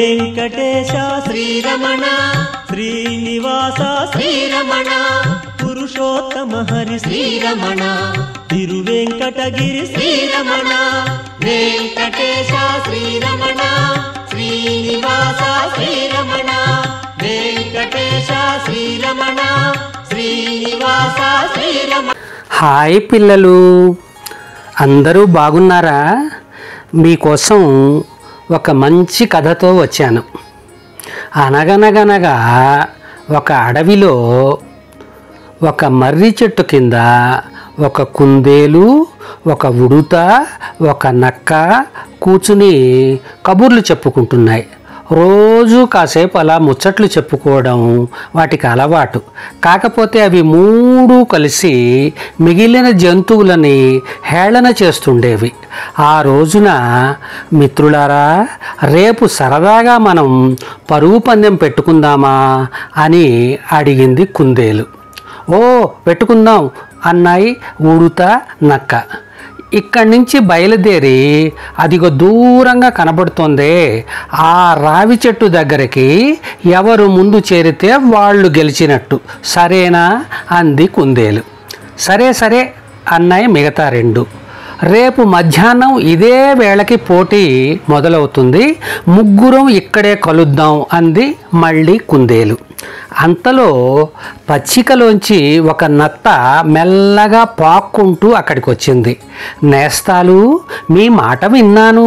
Venkatesha Sriramana Srinivasa Sriramana Purushottama Hari Sriramana తిరువెంకటగిరి Sriramana Venkatesha Sriramana Srinivasa Sriramana Venkatesha Sriramana Srinivasa Sriramana. Hi పిల్లలు, అందరూ బాగున్నారా? మీకోసం ఒక మంచి కథతో వచ్చాను. అనగనగనగా ఒక అడవిలో ఒక మర్రి చెట్టు కింద ఒక కుందేలు, ఒక ఉడుత, ఒక నక్క కూర్చుని కబుర్లు చెప్పుకుంటున్నాయి. రోజు కాసేపు అలా ముచ్చట్లు చెప్పుకోవడం వాటికి అలవాటు. కాకపోతే అవి మూడు కలిసి మిగిలిన జంతువులని హేళన చేస్తుండేవి. ఆ రోజున, మిత్రులారా, రేపు సరదాగా మనం పరుగు పందెం పెట్టుకుందామా అని అడిగింది కుందేలు. ఓ, పెట్టుకుందాం అన్నాయి ఉడుత, నక్క. ఇక్కడి నుంచి బయలుదేరి అదిగో దూరంగా కనబడుతోందే ఆ రావి చెట్టు దగ్గరికి ఎవరు ముందు చేరితే వాళ్ళు గెలిచినట్టు, సరేనా అంది కుందేలు. సరే సరే అన్నాయి మిగతా రెండు. రేపు మధ్యాహ్నం ఇదే వేళకి పోటీ మొదలవుతుంది, ముగ్గురం ఇక్కడే కలుద్దాం అంది మళ్ళీ కుందేలు. అంతలో పచ్చికలోంచి ఒక నత్త మెల్లగా పాక్కుంటూ అక్కడికి వచ్చింది. నేస్తాలు, మీ మాట విన్నాను,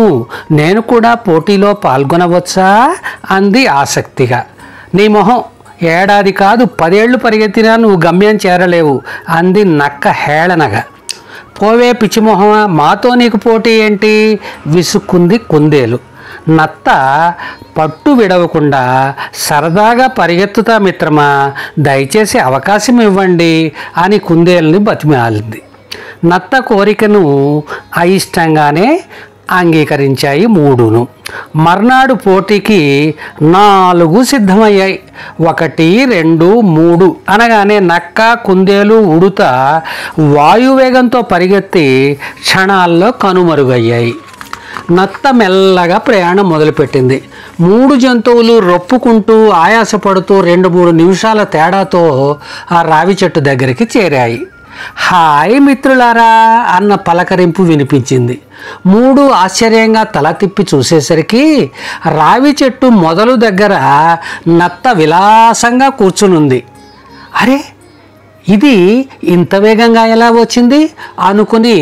నేను కూడా పోటీలో పాల్గొనవచ్చా అంది ఆసక్తిగా. నీ మొహం, ఏడాది కాదు 10 ఏళ్ళు పరిగెత్తినా నువ్వు గమ్యం చేరలేవు అంది నక్క హేళనగా. పోవే పిచ్చిమొహమా, మాతో నీకు పోటీ ఏంటి విసుక్కుంది కుందేలు. నత్త పట్టు విడవకుండా, సరదాగా పరిగెత్తుతా మిత్రమా, దయచేసి అవకాశం ఇవ్వండి అని కుందేలుని బతిమాలింది. నత్త కోరికను అయిష్టంగానే అంగీకరించాయి మూడును. మర్నాడు పోటీకి 4 సిద్ధమయ్యాయి. 1, 2, 3 అనగానే నక్క, కుందేలు, ఉడుత వాయువేగంతో పరిగెత్తి క్షణాల్లో కనుమరుగయ్యాయి. నత్త మెల్లగా ప్రయాణం మొదలుపెట్టింది. 3 జంతువులు రొప్పుకుంటూ ఆయాసపడుతూ 2-3 నిమిషాల తేడాతో ఆ రావి చెట్టు దగ్గరికి చేరాయి. హాయ్ మిత్రులారా అన్న పలకరింపు వినిపించింది. 3 ఆశ్చర్యంగా తల తిప్పి చూసేసరికి రావి చెట్టు మొదలు దగ్గర నత్త విలాసంగా కూర్చునుంది. అరే, ఇది ఇంత వేగంగా ఎలా వచ్చింది అనుకుని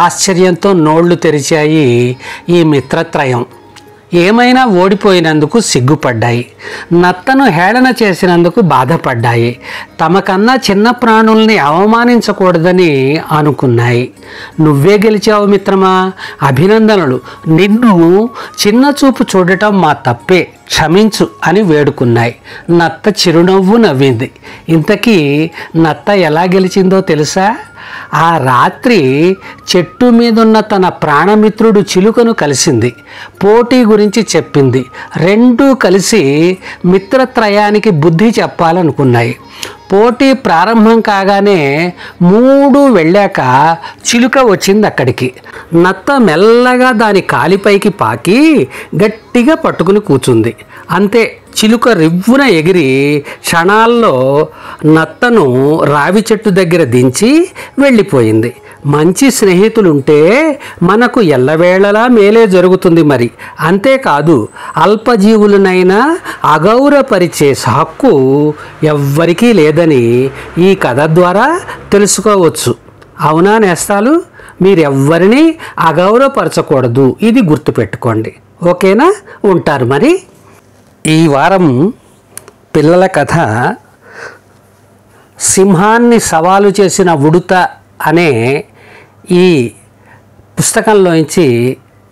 ఆశ్చర్యంతో నోళ్లు తెరిచాయి ఈ మిత్రత్రయం. ఏమైనా ఓడిపోయినందుకు సిగ్గుపడ్డాయి, నత్తను హేళన చేసినందుకు బాధపడ్డాయి, తమకన్నా చిన్న ప్రాణుల్ని అవమానించకూడదని అనుకున్నాయి. నువ్వే గెలిచావు మిత్రమా, అభినందనలు, నిన్ను చిన్న చూపు చూడటం మా తప్పే, క్షమించు అని వేడుకున్నాయి. నత్త చిరునవ్వు నవ్వింది. ఇంతకీ నత్త ఎలా గెలిచిందో తెలుసా? ఆ రాత్రి చెట్టు మీదున్న తన ప్రాణమిత్రుడు చిలుకను కలిసింది, పోటీ గురించి చెప్పింది. 2 కలిసి మిత్రత్రయానికి బుద్ధి చెప్పాలనుకున్నాయి. పోటీ ప్రారంభం కాగానే 3 వెళ్ళాక చిలుక వచ్చింది అక్కడికి. నత్త మెల్లగా దాని కాలిపైకి పాకి గట్టిగా పట్టుకుని కూర్చుంది. అంతే, చిలుక రివ్వున ఎగిరి క్షణాల్లో నత్తను రావి చెట్టు దగ్గర దించి వెళ్ళిపోయింది. మంచి స్నేహితులుంటే మనకు ఎల్లవేళలా మేలే జరుగుతుంది. మరి అంతేకాదు, అల్పజీవులనైనా అగౌరవపరిచే హక్కు ఎవ్వరికీ లేదని ఈ కథ ద్వారా తెలుసుకోవచ్చు. అవునా నేస్తాలు? మీరెవ్వరినీ అగౌరవపరచకూడదు, ఇది గుర్తుపెట్టుకోండి. ఓకేనా? ఉంటారు మరి. ఈ వారం పిల్లల కథ సింహాన్ని సవాలు చేసిన ఉడుత అనే ఈ పుస్తకంలోంచి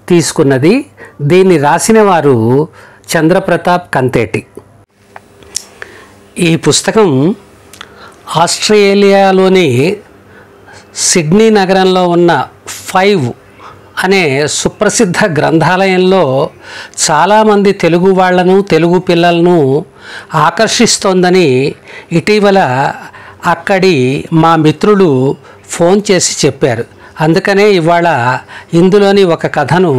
తీసుకున్నది. దీన్ని రాసిన వారు చంద్రప్రతాప్ కంతేటి. ఈ పుస్తకం ఆస్ట్రేలియాలోని సిడ్నీ నగరంలో ఉన్న 5 అనే సుప్రసిద్ధ గ్రంథాలయంలో చాలామంది తెలుగు వాళ్లను, తెలుగు పిల్లలను ఆకర్షిస్తోందని ఇటీవల అక్కడి మా మిత్రులు ఫోన్ చేసి చెప్పారు. అందుకనే ఇవాళ ఇందులోని ఒక కథను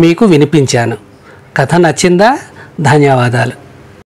మీకు వినిపించాను. కథ నచ్చిందా? ధన్యవాదాలు.